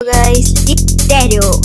Guys, Stereo.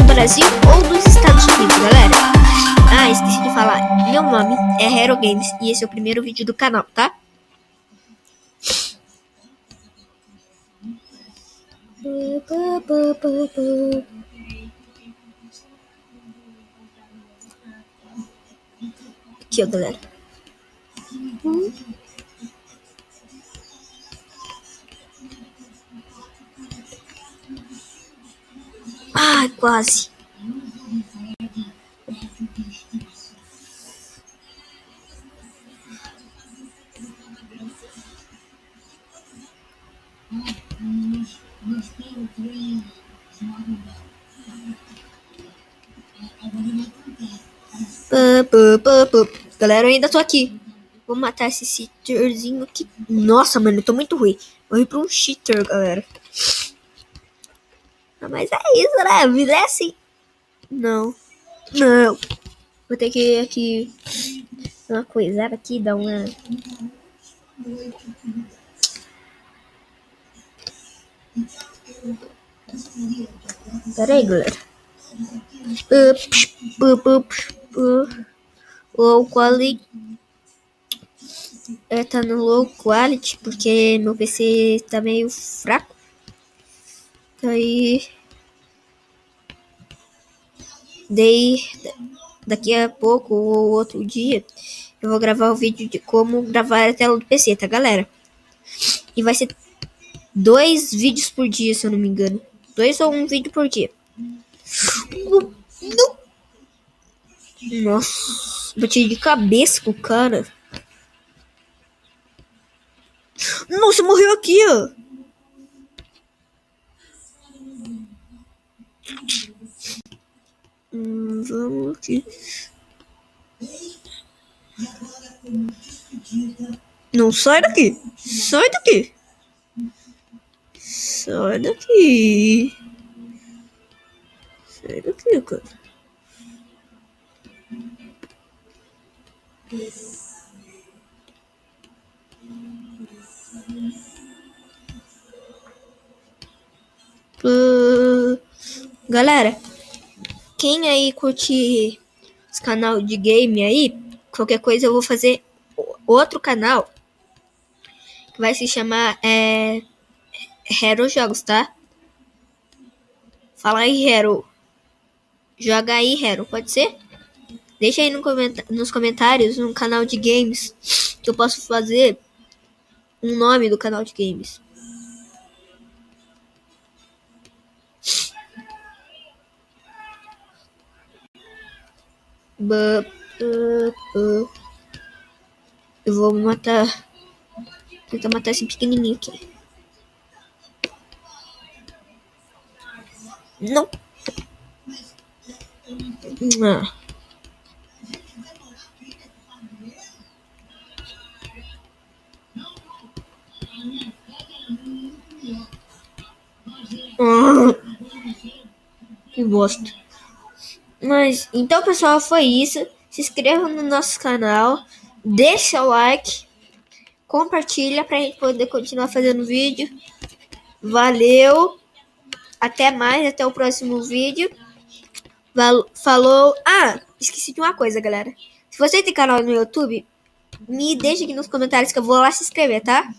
Brasil ou dos Estados Unidos, galera. Ah, esqueci de falar. Meu nome é Hero Games e esse é o primeiro vídeo do canal, tá? Aqui, ó, galera. Ai, quase. Galera, eu ainda tô aqui. Vou matar esse cheaterzinho aqui. Nossa, mano, eu tô muito ruim. Morri pra um cheater, galera. Mas é isso, né? A vida é assim. Não. Vou ter que ir aqui dar uma coisada aqui, dar uma... Pera aí, galera. Low quality. Tá no low quality porque meu PC tá meio fraco. Aí... Daqui a pouco ou outro dia eu vou gravar o vídeo de como gravar a tela do PC, tá, galera? E vai ser 2 vídeos por dia, se eu não me engano. 2 ou 1 vídeo por dia. Não. Nossa, bati de cabeça com o cara. Nossa, morreu aqui, ó. Vamos aqui. Não, sai daqui. Sai daqui. Sai daqui. Sai daqui, cara. Galera, quem aí curte esse canal de game aí, qualquer coisa eu vou fazer outro canal que vai se chamar Hero Jogos, tá? Fala aí, Hero. Joga aí, Hero, pode ser? Deixa aí nos comentários um canal de games que eu posso fazer um nome do canal de games. Eu vou tentar matar esse pequenininho aqui. Não. Que bosta. Mas, então, pessoal, foi isso. Se inscreva no nosso canal, deixa o like, compartilha pra gente poder continuar fazendo vídeo. Valeu, até mais, até o próximo vídeo. Falou. Ah, esqueci de uma coisa, galera. Se você tem canal no YouTube, me deixa aqui nos comentários que eu vou lá se inscrever, tá?